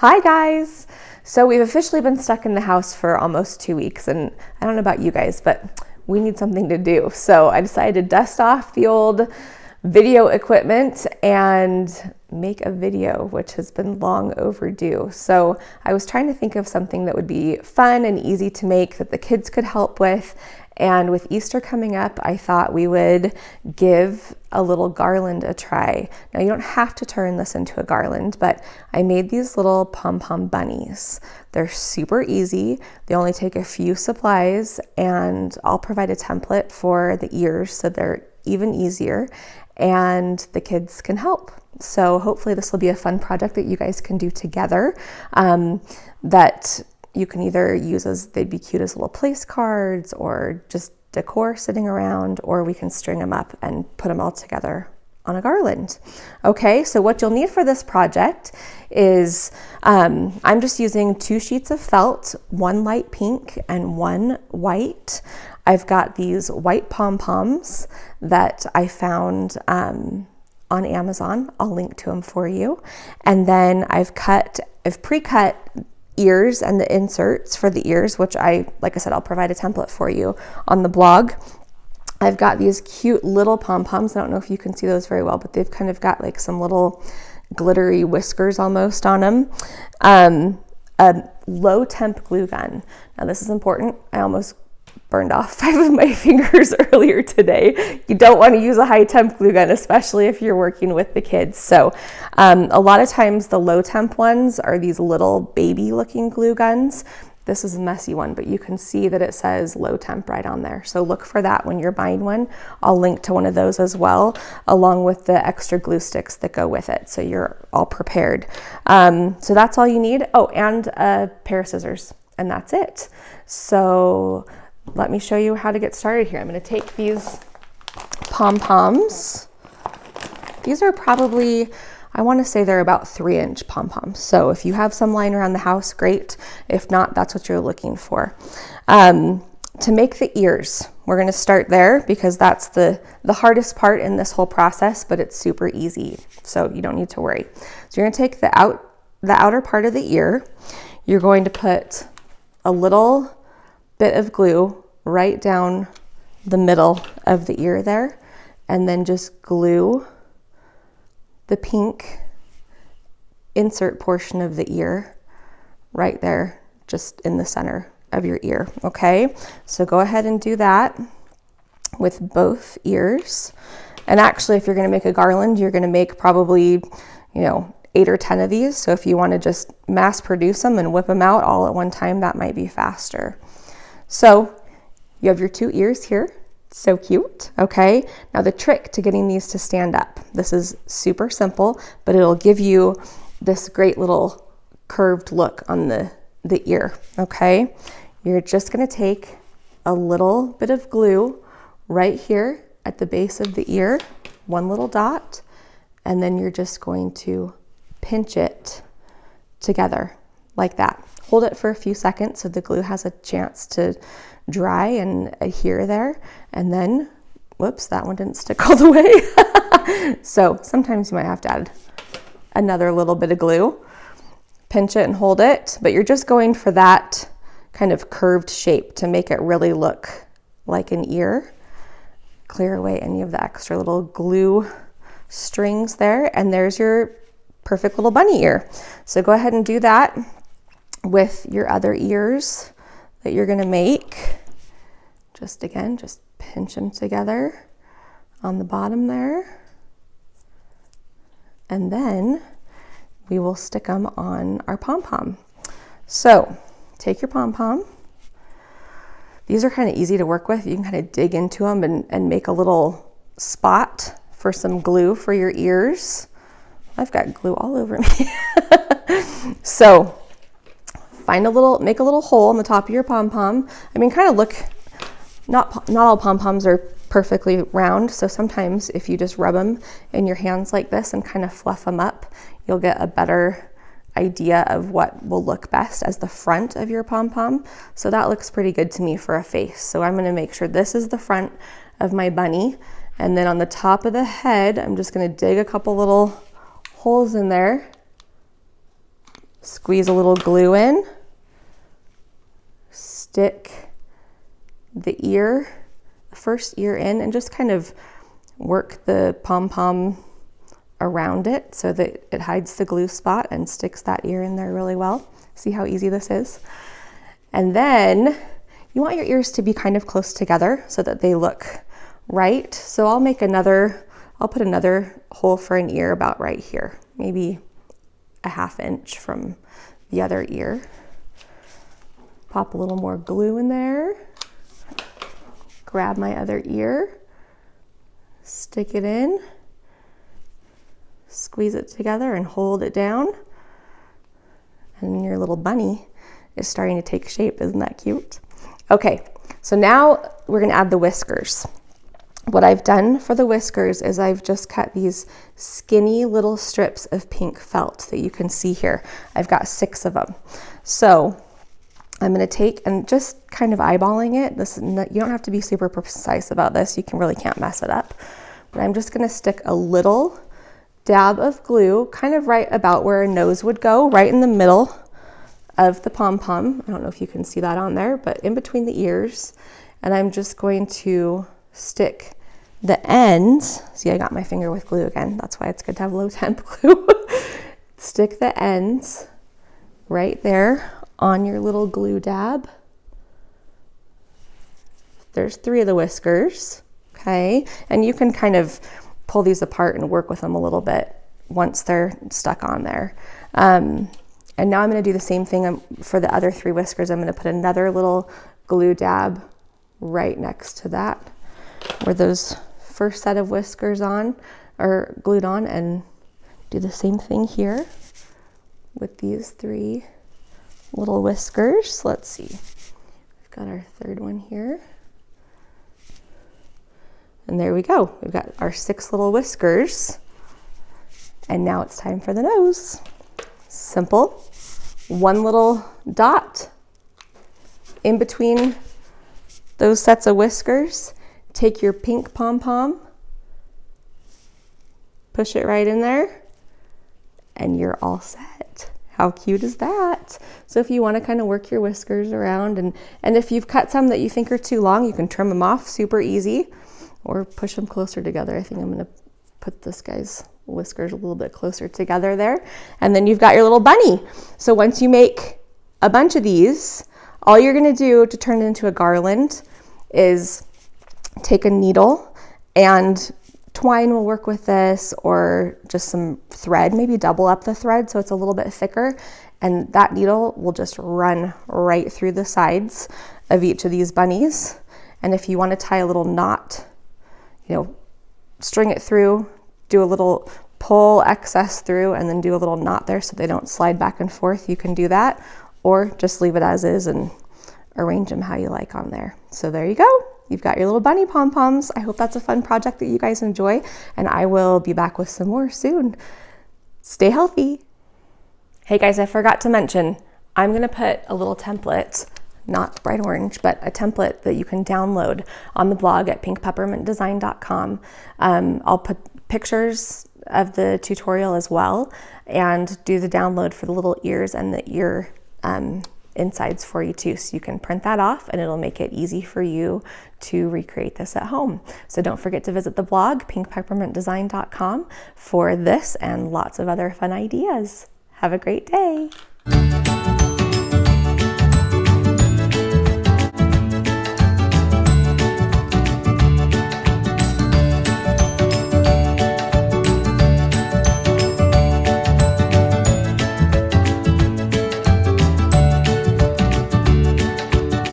Hi guys! So we've officially been stuck in the house for almost 2 weeks, and I don't know about you guys, but we need something to do. So I decided to dust off the old video equipment and make a video, which has been long overdue. So I was trying to think of something that would be fun and easy to make that the kids could help with. And with Easter coming up, I thought we would give a little garland a try. Now you don't have to turn this into a garland, but I made these little pom-pom bunnies. They're super easy. They only take a few supplies, and I'll provide a template for the ears so they're even easier and the kids can help. So hopefully this will be a fun project that you guys can do together, that you can either use as, they'd be cute as little place cards or just decor sitting around, or we can string them up and put them all together on a garland. Okay, so what you'll need for this project is, I'm just using 2 sheets of felt, 1 light pink and 1 white. I've got these white pom-poms that I found on Amazon. I'll link to them for you. And then I've pre-cut ears and the inserts for the ears, which like I said, I'll provide a template for you on the blog. I've got these cute little pom-poms. I don't know if you can see those very well, but they've kind of got like some little glittery whiskers almost on them. A low temp glue gun. Now this is important. I almost burned off 5 of my fingers earlier today. You don't want to use a high temp glue gun, especially if you're working with the kids. So a lot of times the low temp ones are these little baby looking glue guns. This is a messy one, but you can see that it says low temp right on there. So look for that when you're buying one. I'll link to one of those as well, along with the extra glue sticks that go with it. So you're all prepared. So that's all you need. Oh, and a pair of scissors, and that's it. So let me show you how to get started here. I'm going to take these pom-poms. These are probably, I want to say they're about 3-inch pom-poms. So if you have some lying around the house, great. If not, that's what you're looking for. To make the ears, we're going to start there because that's the hardest part in this whole process, but it's super easy. So you don't need to worry. So you're going to take the outer part of the ear. You're going to put a little bit of glue right down the middle of the ear there, and then just glue the pink insert portion of the ear right there, just in the center of your ear. Okay, so go ahead and do that with both ears. And actually, if you're going to make a garland, you're going to make probably 8 or 10 of these. So if you want to just mass produce them and whip them out all at one time, that might be faster. So you have your 2 ears here. So cute. Okay, now the trick to getting these to stand up, this is super simple, but it'll give you this great little curved look on the ear. Okay, you're just going to take a little bit of glue right here at the base of the ear, 1 little dot, and then you're just going to pinch it together like that. Hold it for a few seconds so the glue has a chance to dry and adhere there. And then, whoops, that one didn't stick all the way. So sometimes you might have to add another little bit of glue. Pinch it and hold it, but you're just going for that kind of curved shape to make it really look like an ear. Clear away any of the extra little glue strings there, and there's your perfect little bunny ear. So go ahead and do that with your other ears that you're going to make. Just pinch them together on the bottom there. And then we will stick them on our pom-pom. So take your pom-pom. These are kind of easy to work with. You can kind of dig into them and make a little spot for some glue for your ears. I've got glue all over me. So make a little hole in the top of your pom-pom. I mean, kind of look, not all pom-poms are perfectly round. So sometimes if you just rub them in your hands like this and kind of fluff them up, you'll get a better idea of what will look best as the front of your pom-pom. So that looks pretty good to me for a face. So I'm going to make sure this is the front of my bunny. And then on the top of the head, I'm just going to dig a couple little holes in there Squeeze a little glue in, stick the ear, the first ear in, and just kind of work the pom-pom around it so that it hides the glue spot and sticks that ear in there really well. See how easy this is? And then you want your ears to be kind of close together so that they look right. So I'll put another hole for an ear about right here, maybe a 1/2 inch from the other ear. Pop a little more glue in there. Grab my other ear, stick it in, squeeze it together and hold it down. And your little bunny is starting to take shape. Isn't that cute? Okay, so now we're gonna add the whiskers. What I've done for the whiskers is I've just cut these skinny little strips of pink felt that you can see here. I've got 6 of them. So I'm gonna take and just kind of eyeballing it. You don't have to be super precise about this. You really can't mess it up. But I'm just gonna stick a little dab of glue, kind of right about where a nose would go, right in the middle of the pom-pom. I don't know if you can see that on there, but in between the ears. And I'm just going to stick the ends. See, I got my finger with glue again. That's why it's good to have low temp glue. Stick the ends right there on your little glue dab. There's 3 of the whiskers, okay? And you can kind of pull these apart and work with them a little bit once they're stuck on there. And now I'm gonna do the same thing for the other 3 whiskers. I'm gonna put another little glue dab right next to that, where those first set of whiskers are glued on, and do the same thing here with these 3 little whiskers. Let's see, we've got our 3rd one here. And there we go. We've got our 6 little whiskers. And now it's time for the nose. Simple. 1 little dot in between those sets of whiskers. Take your pink pom-pom, push it right in there, and you're all set. How cute is that? So if you want to kind of work your whiskers around, and if you've cut some that you think are too long, you can trim them off super easy, or push them closer together. I think I'm going to put this guy's whiskers a little bit closer together there. And then you've got your little bunny. So once you make a bunch of these, all you're going to do to turn it into a garland is take a needle, and twine will work with this, or just some thread, maybe double up the thread so it's a little bit thicker, and that needle will just run right through the sides of each of these bunnies. And if you want to tie a little knot, string it through, do a little pull excess through, and then do a little knot there so they don't slide back and forth, you can do that, or just leave it as is and arrange them how you like on there. So there you go. You've got your little bunny pom-poms. I hope that's a fun project that you guys enjoy, and I will be back with some more soon. Stay healthy. Hey guys, I forgot to mention, I'm gonna put a little template, not bright orange, but a template that you can download on the blog at pinkpeppermintdesign.com. I'll put pictures of the tutorial as well, and do the download for the little ears and the ear insides for you too. So you can print that off, and it'll make it easy for you to recreate this at home. So don't forget to visit the blog, pinkpeppermintdesign.com, for this and lots of other fun ideas. Have a great day.